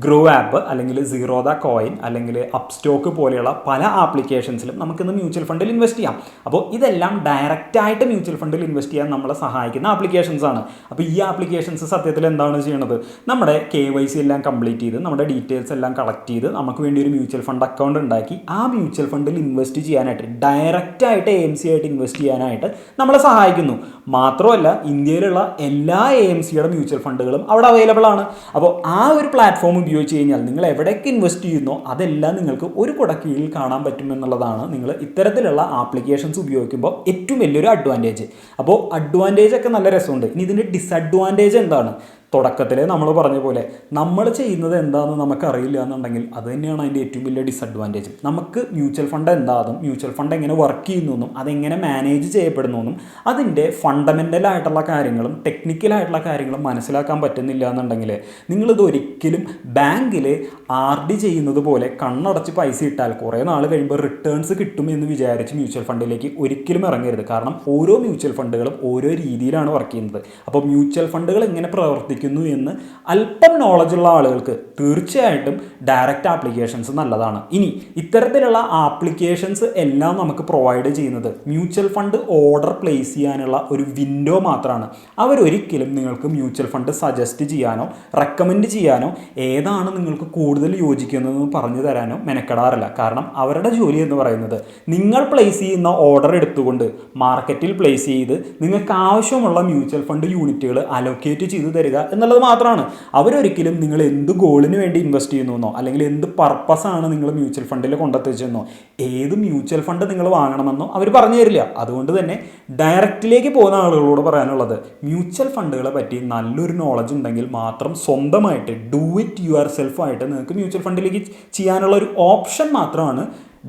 ഗ്രോ ആപ്പ് അല്ലെങ്കിൽ സീറോദ കോയിൻ അല്ലെങ്കിൽ അപ്സ്റ്റോക്ക് പോലെയുള്ള പല ആപ്ലിക്കേഷൻസിലും നമുക്കിന്ന് മ്യൂച്വൽ ഫണ്ടിൽ ഇൻവെസ്റ്റ് ചെയ്യാം. അപ്പോൾ ഇതെല്ലാം ഡയറക്റ്റായിട്ട് മ്യൂച്വൽ ഫണ്ടിൽ ഇൻവെസ്റ്റ് ചെയ്യാൻ നമ്മളെ സഹായിക്കുന്ന ആപ്ലിക്കേഷൻസ് ആണ്. അപ്പോൾ ഈ ആപ്ലിക്കേഷൻസ് സത്യത്തിൽ എന്താണ് ചെയ്യുന്നത്? നമ്മുടെ KYC എല്ലാം കംപ്ലീറ്റ് ചെയ്ത് നമ്മുടെ ഡീറ്റെയിൽസ് എല്ലാം കളക്ട് ചെയ്ത് നമുക്ക് വേണ്ടി ഒരു മ്യൂച്വൽ ഫണ്ട് അക്കൗണ്ട് ഉണ്ടാക്കി ആ മ്യൂച്വൽ ഫണ്ടിൽ ഇൻവെസ്റ്റ് ചെയ്യാനായിട്ട് ഡയറക്റ്റായിട്ട് AMC ആയിട്ട് ഇൻവെസ്റ്റ് ചെയ്യാനായിട്ട് നമ്മളെ സഹായിക്കുന്നു. മാത്രമല്ല ഇന്ത്യയിലുള്ള എല്ലാ AMCയുടെ മ്യൂച്വൽ ഫണ്ടുകളും അവിടെ അവൈലബിൾ ആണ്. അപ്പോൾ ആ ഒരു പ്ലാറ്റ്ഫോം ഉപയോഗിച്ച് കഴിഞ്ഞാൽ നിങ്ങൾ എവിടേക്ക് ഇൻവെസ്റ്റ് ചെയ്യുന്നോ അതെല്ലാം നിങ്ങൾക്ക് ഒരു കുടക്കീഴിൽ കാണാൻ പറ്റും എന്നുള്ളതാണ് നിങ്ങൾ ഇത്തരത്തിലുള്ള ആപ്ലിക്കേഷൻസ് ഉപയോഗിക്കുമ്പോൾ ഏറ്റവും വലിയൊരു അഡ്വാൻറ്റേജ്. അപ്പോൾ അഡ്വാൻറ്റേജ് ഒക്കെ നല്ല രസമുണ്ട്. ഇനി ഇതിൻ്റെ ഡിസഡ്വാൻറ്റേജ് എന്താണ്? തുടക്കത്തിലെ നമ്മൾ പറഞ്ഞ പോലെ നമ്മൾ ചെയ്യുന്നത് എന്താണെന്ന് നമുക്കറിയില്ല എന്നുണ്ടെങ്കിൽ അത് തന്നെയാണ് അതിൻ്റെ ഏറ്റവും വലിയ ഡിസഡ്വാൻറ്റേജ്. നമുക്ക് മ്യൂച്വൽ ഫണ്ട് എന്താണെന്നും മ്യൂച്വൽ ഫണ്ട് എങ്ങനെ വർക്ക് ചെയ്യുന്നു, അതെങ്ങനെ മാനേജ് ചെയ്യപ്പെടുന്നു, അതിൻ്റെ ഫണ്ടമെൻ്റലായിട്ടുള്ള കാര്യങ്ങളും ടെക്നിക്കലായിട്ടുള്ള കാര്യങ്ങളും മനസ്സിലാക്കാൻ പറ്റുന്നില്ല എന്നുണ്ടെങ്കിൽ നിങ്ങളിത് ഒരിക്കലും ബാങ്കിൽ RD ചെയ്യുന്നത് പോലെ കണ്ണടച്ച് പൈസ ഇട്ടാൽ കുറേ നാൾ കഴിയുമ്പോൾ റിട്ടേൺസ് കിട്ടും എന്ന് വിചാരിച്ച് മ്യൂച്വൽ ഫണ്ടിലേക്ക് ഒരിക്കലും ഇറങ്ങരുത്. കാരണം ഓരോ മ്യൂച്വൽ ഫണ്ടുകളും ഓരോ രീതിയിലാണ് വർക്ക് ചെയ്യുന്നത്. അപ്പോൾ മ്യൂച്വൽ ഫണ്ടുകൾ എങ്ങനെ പ്രവർത്തിക്കുന്നു എന്ന് അല്പം നോളജുള്ള ആളുകൾക്ക് തീർച്ചയായിട്ടും ഡയറക്റ്റ് ആപ്ലിക്കേഷൻസ് നല്ലതാണ്. ഇനി ഇത്തരത്തിലുള്ള ആപ്ലിക്കേഷൻസ് എല്ലാം നമുക്ക് പ്രൊവൈഡ് ചെയ്യുന്നത് മ്യൂച്വൽ ഫണ്ട് ഓർഡർ പ്ലേസ് ചെയ്യാനുള്ള ഒരു വിൻഡോ മാത്രമാണ്. അവരൊരിക്കലും നിങ്ങൾക്ക് മ്യൂച്വൽ ഫണ്ട് സജസ്റ്റ് ചെയ്യാനോ റെക്കമെൻഡ് ചെയ്യാനോ ഏതാണ് നിങ്ങൾക്ക് കൂടുതൽ യോജിക്കുന്നതെന്ന് പറഞ്ഞു തരാനോ മെനക്കെടാറില്ല. കാരണം അവരുടെ ജോലി എന്ന് പറയുന്നത് നിങ്ങൾ പ്ലേസ് ചെയ്യുന്ന ഓർഡർ എടുത്തുകൊണ്ട് മാർക്കറ്റിൽ പ്ലേസ് ചെയ്ത് നിങ്ങൾക്ക് ആവശ്യമുള്ള മ്യൂച്വൽ ഫണ്ട് യൂണിറ്റുകൾ അലോക്കേറ്റ് ചെയ്ത് തരിക എന്നുള്ളത് മാത്രമാണ്. അവരൊരിക്കലും നിങ്ങൾ എന്ത് ഗോളിന് വേണ്ടി ഇൻവെസ്റ്റ് ചെയ്യുന്നോ അല്ലെങ്കിൽ എന്ത് പർപ്പസാണ് നിങ്ങൾ മ്യൂച്വൽ ഫണ്ടിൽ കൊണ്ടെത്തിച്ചെന്നോ ഏത് മ്യൂച്വൽ ഫണ്ട് നിങ്ങൾ വാങ്ങണമെന്നോ അവർ പറഞ്ഞു തരില്ല. അതുകൊണ്ട് തന്നെ ഡയറക്റ്റിലേക്ക് പോകുന്ന ആളുകളോട് പറയാനുള്ളത് മ്യൂച്വൽ ഫണ്ടുകളെ പറ്റി നല്ലൊരു നോളജ് ഉണ്ടെങ്കിൽ മാത്രം സ്വന്തമായിട്ട് ഡു ഇറ്റ് യുവർ സെൽഫ് ആയിട്ട് നിങ്ങൾക്ക് മ്യൂച്വൽ ഫണ്ടിലേക്ക് ചെയ്യാനുള്ള ഒരു ഓപ്ഷൻ മാത്രമാണ്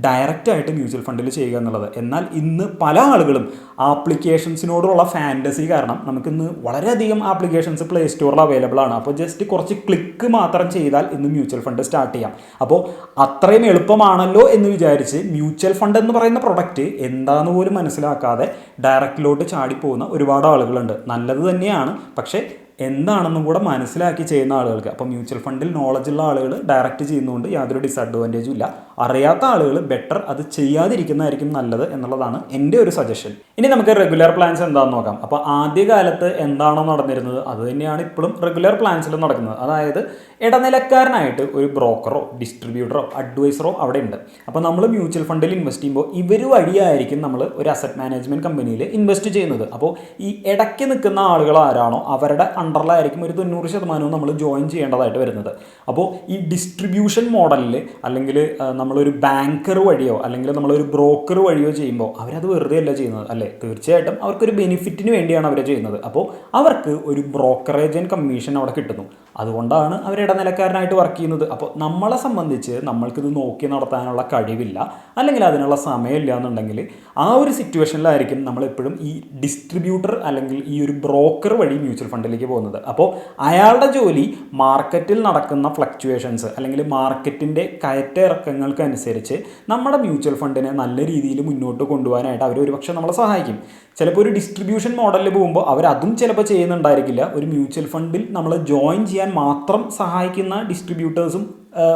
ഡയറക്റ്റായിട്ട് മ്യൂച്വൽ ഫണ്ടിൽ ചെയ്യുക എന്നുള്ളത്. എന്നാൽ ഇന്ന് പല ആളുകളും ആപ്ലിക്കേഷൻസിനോടുള്ള ഫാൻറ്റസി കാരണം നമുക്കിന്ന് വളരെയധികം ആപ്ലിക്കേഷൻസ് പ്ലേ സ്റ്റോറിൽ അവൈലബിൾ ആണ്. അപ്പോൾ ജസ്റ്റ് കുറച്ച് ക്ലിക്ക് മാത്രം ചെയ്താൽ ഇന്ന് മ്യൂച്വൽ ഫണ്ട് സ്റ്റാർട്ട് ചെയ്യാം. അപ്പോൾ അത്രയും എളുപ്പമാണല്ലോ എന്ന് വിചാരിച്ച് മ്യൂച്വൽ ഫണ്ട് എന്ന് പറയുന്ന പ്രൊഡക്റ്റ് എന്താണെന്ന് പോലും മനസ്സിലാക്കാതെ ഡയറക്റ്റിലോട്ട് ചാടിപ്പോകുന്ന ഒരുപാട് ആളുകളുണ്ട്. നല്ലത് തന്നെയാണ്, പക്ഷേ എന്താണെന്നും കൂടെ മനസ്സിലാക്കി ചെയ്യുന്ന ആളുകൾക്ക്. അപ്പോൾ മ്യൂച്വൽ ഫണ്ടിൽ നോളജുള്ള ആളുകൾ ഡയറക്റ്റ് ചെയ്യുന്നതുകൊണ്ട് യാതൊരു ഡിസഡ്വാൻറ്റേജും ഇല്ല. അറിയാത്ത ആളുകൾ ബെറ്റർ അത് ചെയ്യാതിരിക്കുന്നതായിരിക്കും നല്ലത് എന്നുള്ളതാണ് എൻ്റെ ഒരു സജഷൻ. ഇനി നമുക്ക് റെഗുലർ പ്ലാൻസ് എന്താണെന്ന് നോക്കാം. അപ്പോൾ ആദ്യകാലത്ത് എന്താണോ നടന്നിരുന്നത് അത് തന്നെയാണ് ഇപ്പോഴും റെഗുലർ പ്ലാൻസിലും നടക്കുന്നത്. അതായത് ഇടനിലക്കാരനായിട്ട് ഒരു ബ്രോക്കറോ ഡിസ്ട്രിബ്യൂട്ടറോ അഡ്വൈസറോ അവിടെ ഉണ്ട്. അപ്പോൾ നമ്മൾ മ്യൂച്വൽ ഫണ്ടിൽ ഇൻവെസ്റ്റ് ചെയ്യുമ്പോൾ ഇവർ വഴിയായിരിക്കും നമ്മൾ ഒരു അസറ്റ് മാനേജ്മെൻറ്റ് കമ്പനിയിൽ ഇൻവെസ്റ്റ് ചെയ്യുന്നത്. അപ്പോൾ ഈ ഇടയ്ക്ക് നിൽക്കുന്ന ആളുകൾ ആരാണോ അവരുടെ അണ്ടറിലായിരിക്കും ഒരു 90% നമ്മൾ ജോയിൻ ചെയ്യേണ്ടതായിട്ട് വരുന്നത്. അപ്പോൾ ഈ ഡിസ്ട്രിബ്യൂഷൻ മോഡലിൽ അല്ലെങ്കിൽ നമ്മളൊരു ബാങ്കർ വഴിയോ അല്ലെങ്കിൽ നമ്മളൊരു ബ്രോക്കർ വഴിയോ ചെയ്യുമ്പോൾ അവരത് വെറുതെ അല്ല ചെയ്യുന്നത്, അല്ലേ? തീർച്ചയായിട്ടും അവർക്കൊരു ബെനിഫിറ്റിന് വേണ്ടിയാണ് അവർ ചെയ്യുന്നത്. അപ്പോൾ അവർക്ക് ഒരു ബ്രോക്കറേജ് ആൻഡ് കമ്മീഷൻ അവിടെ കിട്ടുന്നു. അതുകൊണ്ടാണ് അവർ ഇടനിലക്കാരനായിട്ട് വർക്ക് ചെയ്യുന്നത്. അപ്പോൾ നമ്മളെ സംബന്ധിച്ച് നമ്മൾക്കിത് നോക്കി നടത്താനുള്ള കഴിവില്ല അല്ലെങ്കിൽ അതിനുള്ള സമയമില്ല എന്നുണ്ടെങ്കിൽ ആ ഒരു സിറ്റുവേഷനിലായിരിക്കും നമ്മളെപ്പോഴും ഈ ഡിസ്ട്രിബ്യൂട്ടർ അല്ലെങ്കിൽ ഈ ഒരു ബ്രോക്കർ വഴി മ്യൂച്വൽ ഫണ്ടിലേക്ക് പോകുന്നത്. അപ്പോൾ അയാളുടെ ജോലി മാർക്കറ്റിൽ നടക്കുന്ന ഫ്ലക്ച്വേഷൻസ് അല്ലെങ്കിൽ മാർക്കറ്റിൻ്റെ കയറ്റ ഇറക്കങ്ങൾക്കനുസരിച്ച് നമ്മുടെ മ്യൂച്വൽ ഫണ്ടിനെ നല്ല രീതിയിൽ മുന്നോട്ട് കൊണ്ടുപോകാനായിട്ട് അവർ ഒരുപക്ഷെ നമ്മളെ സഹായിക്കും. ചിലപ്പോൾ ഒരു ഡിസ്ട്രിബ്യൂഷൻ മോഡലിൽ പോകുമ്പോൾ അവരതും ചിലപ്പോൾ ചെയ്യുന്നുണ്ടായിരിക്കില്ല. ഒരു മ്യൂച്വൽ ഫണ്ടിൽ നമ്മൾ ജോയിൻ ചെയ്യാൻ മാത്രം സഹായിക്കുന്ന ഡിസ്ട്രിബ്യൂട്ടേഴ്സും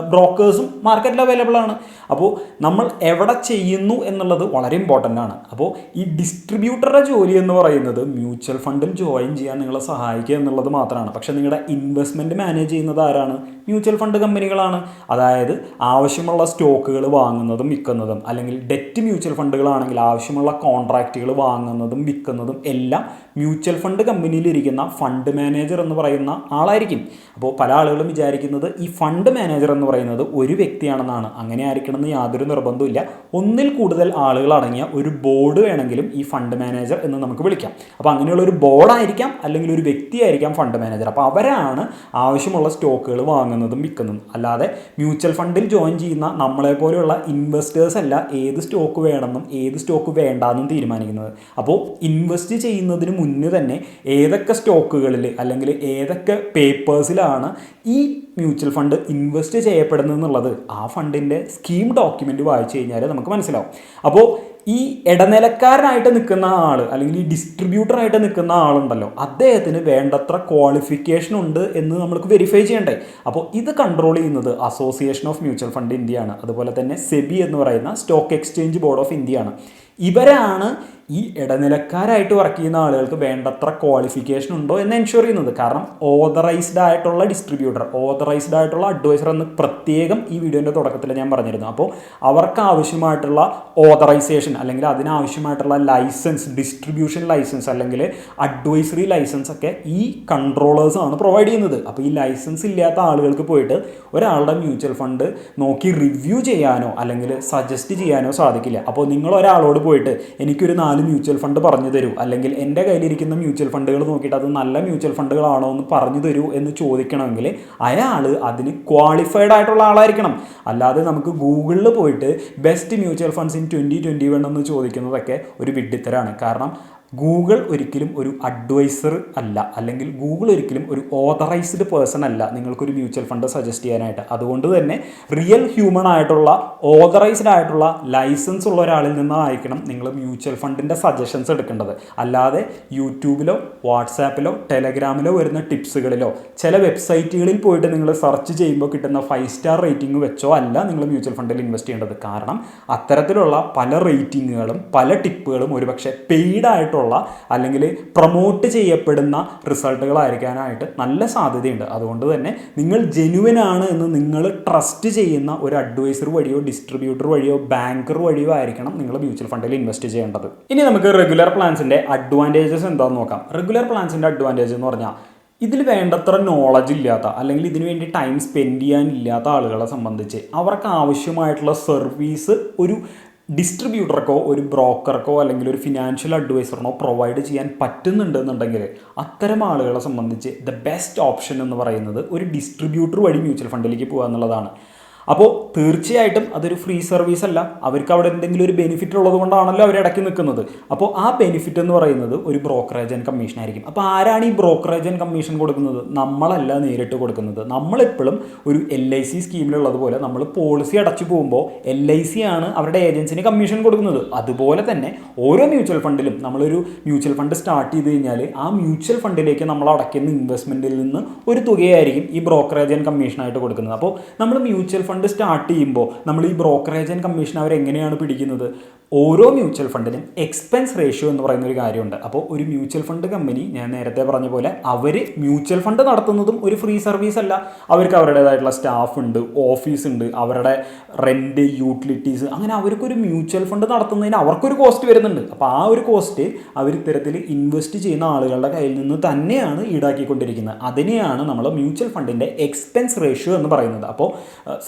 ബ്രോക്കേഴ്സും മാർക്കറ്റിൽ അവൈലബിൾ ആണ്. അപ്പോൾ നമ്മൾ എവിടെ ചെയ്യുന്നു എന്നുള്ളത് വളരെ ഇമ്പോർട്ടൻ്റ് ആണ്. അപ്പോൾ ഈ ഡിസ്ട്രിബ്യൂട്ടറുടെ ജോലി എന്ന് പറയുന്നത് മ്യൂച്വൽ ഫണ്ടിൽ ജോയിൻ ചെയ്യാൻ നിങ്ങളെ സഹായിക്കുക എന്നുള്ളത് മാത്രമാണ്. പക്ഷേ നിങ്ങളുടെ ഇൻവെസ്റ്റ്മെൻറ്റ് മാനേജ് ചെയ്യുന്നത് ആരാണ്? മ്യൂച്വൽ ഫണ്ട് കമ്പനികളാണ്. അതായത് ആവശ്യമുള്ള സ്റ്റോക്കുകൾ വാങ്ങുന്നതും വിൽക്കുന്നതും അല്ലെങ്കിൽ ഡെറ്റ് മ്യൂച്വൽ ഫണ്ടുകളാണെങ്കിൽ ആവശ്യമുള്ള കോൺട്രാക്റ്റുകൾ വാങ്ങുന്നതും വിൽക്കുന്നതും എല്ലാം മ്യൂച്വൽ ഫണ്ട് കമ്പനിയിലിരിക്കുന്ന ഫണ്ട് മാനേജർ എന്ന് പറയുന്ന ആളായിരിക്കും. അപ്പോൾ പല ആളുകളും വിചാരിക്കുന്നത് ഈ ഫണ്ട് മാനേജർ എന്ന് പറയുന്നത് ഒരു വ്യക്തിയാണെന്നാണ്. അങ്ങനെ ആയിരിക്കണമെന്ന് യാതൊരു നിർബന്ധമില്ല. ഒന്നിൽ കൂടുതൽ ആളുകൾ അടങ്ങിയ ഒരു ബോർഡ് വേണമെങ്കിലും ഈ ഫണ്ട് മാനേജർ എന്ന് നമുക്ക് വിളിക്കാം. അപ്പോൾ അങ്ങനെയുള്ള ഒരു ബോർഡായിരിക്കാം അല്ലെങ്കിൽ ഒരു വ്യക്തിയായിരിക്കാം ഫണ്ട് മാനേജർ. അപ്പോൾ അവരാണ് ആവശ്യമുള്ള സ്റ്റോക്കുകൾ വാങ്ങുന്നതും വിൽക്കുന്നതും. അല്ലാതെ മ്യൂച്വൽ ഫണ്ടിൽ ജോയിൻ ചെയ്യുന്ന നമ്മളെപ്പോലെയുള്ള ഇൻവെസ്റ്റേഴ്സ് അല്ല ഏത് സ്റ്റോക്ക് വേണമെന്നും ഏത് സ്റ്റോക്ക് വേണ്ടാന്നും തീരുമാനിക്കുന്നത്. അപ്പോൾ ഇൻവെസ്റ്റ് ചെയ്യുന്നതിന് മുന്നേ തന്നെ ഏതൊക്കെ സ്റ്റോക്കുകളിൽ അല്ലെങ്കിൽ ഏതൊക്കെ പേപ്പേഴ്സിലാണ് ഈ മ്യൂച്വൽ ഫണ്ട് ഇൻവെസ്റ്റ് ചെയ്യപ്പെടുന്നത് എന്നുള്ളത് ആ ഫണ്ടിൻ്റെ സ്കീം ഡോക്യുമെൻ്റ് വായിച്ചു കഴിഞ്ഞാൽ നമുക്ക് മനസ്സിലാവും. അപ്പോൾ ഈ ഇടനിലക്കാരനായിട്ട് നിൽക്കുന്ന ആൾ അല്ലെങ്കിൽ ഈ ഡിസ്ട്രിബ്യൂട്ടറായിട്ട് നിൽക്കുന്ന ആളുണ്ടല്ലോ, അദ്ദേഹത്തിന് വേണ്ടത്ര ക്വാളിഫിക്കേഷൻ ഉണ്ട് എന്ന് നമുക്ക് വെരിഫൈ ചെയ്യണ്ടേ. അപ്പോൾ ഇത് കൺട്രോൾ ചെയ്യുന്നത് അസോസിയേഷൻ ഓഫ് മ്യൂച്വൽ ഫണ്ട് ഇന്ത്യയാണ്. അതുപോലെ തന്നെ സെബി എന്ന് പറയുന്ന സ്റ്റോക്ക് എക്സ്ചേഞ്ച് ബോർഡ് ഓഫ് ഇന്ത്യയാണ്. ഇവരാണ് ഈ ഇടനിലക്കാരായിട്ട് വർക്ക് ചെയ്യുന്ന ആളുകൾക്ക് വേണ്ടത്ര ക്വാളിഫിക്കേഷൻ ഉണ്ടോ എന്ന് എൻഷുർ ചെയ്യുന്നത്. കാരണം ഓതറൈസ്ഡ് ആയിട്ടുള്ള ഡിസ്ട്രിബ്യൂട്ടർ, ഓതറൈസ്ഡ് ആയിട്ടുള്ള അഡ്വൈസർ എന്ന് പ്രത്യേകം ഈ വീഡിയോൻ്റെ തുടക്കത്തിൽ ഞാൻ പറഞ്ഞിരുന്നു. അപ്പോൾ അവർക്ക് ആവശ്യമായിട്ടുള്ള ഓതറൈസേഷൻ അല്ലെങ്കിൽ അതിനാവശ്യമായിട്ടുള്ള ലൈസൻസ്, ഡിസ്ട്രിബ്യൂഷൻ ലൈസൻസ് അല്ലെങ്കിൽ അഡ്വൈസറി ലൈസൻസ് ഒക്കെ ഈ കൺട്രോളേഴ്സാണ് പ്രൊവൈഡ് ചെയ്യുന്നത്. അപ്പോൾ ഈ ലൈസൻസ് ഇല്ലാത്ത ആളുകൾക്ക് പോയിട്ട് ഒരാളുടെ മ്യൂച്വൽ ഫണ്ട് നോക്കി റിവ്യൂ ചെയ്യാനോ അല്ലെങ്കിൽ സജസ്റ്റ് ചെയ്യാനോ സാധിക്കില്ല. അപ്പോൾ നിങ്ങൾ ഒരാളോട് പോയിട്ട് എനിക്കൊരു 4 മ്യൂച്വൽ ഫണ്ട് പറഞ്ഞു തരൂ, അല്ലെങ്കിൽ എൻ്റെ കയ്യിലിരിക്കുന്ന മ്യൂച്വൽ ഫണ്ടുകൾ നോക്കിയിട്ട് അത് നല്ല മ്യൂച്വൽ ഫണ്ടുകളാണോ എന്ന് പറഞ്ഞു തരൂ എന്ന് ചോദിക്കണമെങ്കിൽ അയാൾ അതിന് ക്വാളിഫൈഡ് ആയിട്ടുള്ള ആളായിരിക്കണം. അല്ലാതെ നമുക്ക് ഗൂഗിളിൽ പോയിട്ട് ബെസ്റ്റ് മ്യൂച്വൽ ഫണ്ട്സ് ഇൻ 2021 എന്ന് ചോദിക്കുന്നതൊക്കെ ഒരു വിഡ്ഢിത്തരാണ്. കാരണം ഗൂഗിൾ ഒരിക്കലും ഒരു അഡ്വൈസർ അല്ല, അല്ലെങ്കിൽ ഗൂഗിൾ ഒരിക്കലും ഒരു ഓതറൈസ്ഡ് പേഴ്സൺ അല്ല നിങ്ങൾക്കൊരു മ്യൂച്വൽ ഫണ്ട് സജസ്റ്റ് ചെയ്യാനായിട്ട്. അതുകൊണ്ട് തന്നെ റിയൽ ഹ്യൂമൺ ആയിട്ടുള്ള ഓതറൈസ്ഡ് ആയിട്ടുള്ള ലൈസൻസ് ഉള്ള ഒരാളിൽ നിന്നായിരിക്കണം നിങ്ങൾ മ്യൂച്വൽ ഫണ്ടിൻ്റെ സജഷൻസ് എടുക്കേണ്ടത്. അല്ലാതെ യൂട്യൂബിലോ വാട്സാപ്പിലോ ടെലഗ്രാമിലോ വരുന്ന ടിപ്സുകളിലോ ചില വെബ്സൈറ്റുകളിൽ പോയിട്ട് നിങ്ങൾ സെർച്ച് ചെയ്യുമ്പോൾ കിട്ടുന്ന 5 സ്റ്റാർ റേറ്റിംഗ് വെച്ചോ അല്ല നിങ്ങൾ മ്യൂച്വൽ ഫണ്ടിൽ ഇൻവെസ്റ്റ് ചെയ്യേണ്ടത്. കാരണം അത്തരത്തിലുള്ള പല റേറ്റിങ്ങുകളും പല ടിപ്പുകളും ഒരുപക്ഷെ പെയ്ഡ് ആയിട്ടുള്ള അല്ലെങ്കിൽ പ്രൊമോട്ട് ചെയ്യപ്പെടുന്ന റിസൾട്ടുകളായിരിക്കാനായിട്ട് നല്ല സാധ്യതയുണ്ട്. അതുകൊണ്ട് തന്നെ നിങ്ങൾ ജെന്യുവൻ ആണ് എന്ന് നിങ്ങൾ ട്രസ്റ്റ് ചെയ്യുന്ന ഒരു അഡ്വൈസർ വഴിയോ ഡിസ്ട്രിബ്യൂട്ടർ വഴിയോ ബാങ്കർ വഴിയോ ആയിരിക്കണം നിങ്ങൾ മ്യൂച്വൽ ഫണ്ടിൽ ഇൻവെസ്റ്റ് ചെയ്യേണ്ടത്. ഇനി നമുക്ക് റെഗുലർ പ്ലാൻസിൻ്റെ അഡ്വാൻറ്റേജസ് എന്താണെന്ന് നോക്കാം. റെഗുലർ പ്ലാൻസിൻ്റെ അഡ്വാൻറ്റേജ് എന്ന് പറഞ്ഞാൽ ഇതിൽ വേണ്ടത്ര നോളജ് ഇല്ലാത്ത അല്ലെങ്കിൽ ഇതിനു വേണ്ടി ടൈം സ്പെൻഡ് ചെയ്യാനില്ലാത്ത ആളുകളെ സംബന്ധിച്ച് അവർക്ക് ആവശ്യമായിട്ടുള്ള സർവീസ് ഒരു ഡിസ്ട്രിബ്യൂട്ടർക്കോ ഒരു ബ്രോക്കർക്കോ അല്ലെങ്കിൽ ഒരു ഫിനാൻഷ്യൽ അഡ്വൈസറിനോ പ്രൊവൈഡ് ചെയ്യാൻ പറ്റുന്നുണ്ടെന്നുണ്ടെങ്കിൽ അത്തരം ആളുകളെ സംബന്ധിച്ച് ദ ബെസ്റ്റ് ഓപ്ഷൻ എന്ന് പറയുന്നത് ഒരു ഡിസ്ട്രിബ്യൂട്ടർ വഴി മ്യൂച്വൽ ഫണ്ടിലേക്ക് പോകുക എന്നുള്ളതാണ്. അപ്പോൾ തീർച്ചയായിട്ടും അതൊരു ഫ്രീ സർവീസ് അല്ല, അവർക്ക് അവിടെ എന്തെങ്കിലും ഒരു ബെനിഫിറ്റ് ഉള്ളത് കൊണ്ടാണല്ലോ അവർ ഇടയ്ക്ക് നിൽക്കുന്നത്. അപ്പോൾ ആ ബെനിഫിറ്റ് എന്ന് പറയുന്നത് ഒരു ബ്രോക്കറേജ് ആൻഡ് കമ്മീഷൻ ആയിരിക്കും. അപ്പോൾ ആരാണ് ഈ ബ്രോക്കറേജ് ആൻഡ് കമ്മീഷൻ കൊടുക്കുന്നത്? നമ്മളല്ല നേരിട്ട് കൊടുക്കുന്നത്. നമ്മളെപ്പോഴും ഒരു LIC സ്കീമിലുള്ളതുപോലെ നമ്മൾ പോളിസി അടച്ചു പോകുമ്പോൾ LIC ആണ് അവരുടെ ഏജൻസിന് കമ്മീഷൻ കൊടുക്കുന്നത്. അതുപോലെ തന്നെ ഓരോ മ്യൂച്വൽ ഫണ്ടിലും നമ്മളൊരു മ്യൂച്വൽ ഫണ്ട് സ്റ്റാർട്ട് ചെയ്ത് കഴിഞ്ഞാൽ ആ മ്യൂച്വൽ ഫണ്ടിലേക്ക് നമ്മൾ അടയ്ക്കുന്ന ഇൻവെസ്റ്റ്മെൻറ്റിൽ നിന്ന് ഒരു തുകയായിരിക്കും ഈ ബ്രോക്കറേജ് ആൻഡ് കമ്മീഷനായിട്ട് കൊടുക്കുന്നത്. അപ്പോൾ നമ്മൾ മ്യൂച്വൽ ഫണ്ട് സ്റ്റാർട്ട് ചെയ്യുമ്പോൾ നമ്മൾ ഈ ബ്രോക്കറേജ് ആൻഡ് കമ്മീഷൻ അവരെങ്ങനെയാണ് പിടിക്കുന്നത്? ഓരോ മ്യൂച്വൽ ഫണ്ടിനും എക്സ്പെൻസ് റേഷ്യോ എന്ന് പറയുന്ന ഒരു കാര്യമുണ്ട്. അപ്പോൾ ഒരു മ്യൂച്വൽ ഫണ്ട് കമ്പനി, ഞാൻ നേരത്തെ പറഞ്ഞ പോലെ, അവർ മ്യൂച്വൽ ഫണ്ട് നടത്തുന്നതും ഒരു ഫ്രീ സർവീസ് അല്ല. അവർക്ക് അവരുടേതായിട്ടുള്ള സ്റ്റാഫ് ഉണ്ട്, ഓഫീസ് ഉണ്ട്, അവരുടെ റെൻറ്റ്, യൂട്ടിലിറ്റീസ്, അങ്ങനെ അവർക്കൊരു മ്യൂച്വൽ ഫണ്ട് നടത്തുന്നതിന് അവർക്കൊരു കോസ്റ്റ് വരുന്നുണ്ട്. അപ്പോൾ ആ ഒരു കോസ്റ്റ് അവർ ഇത്തരത്തിൽ ഇൻവെസ്റ്റ് ചെയ്യുന്ന ആളുകളുടെ കയ്യിൽ നിന്ന് തന്നെയാണ് ഈടാക്കിക്കൊണ്ടിരിക്കുന്നത്. അതിനെയാണ് നമ്മൾ മ്യൂച്വൽ ഫണ്ടിൻ്റെ എക്സ്പെൻസ് റേഷ്യോ എന്ന് പറയുന്നത്. അപ്പോൾ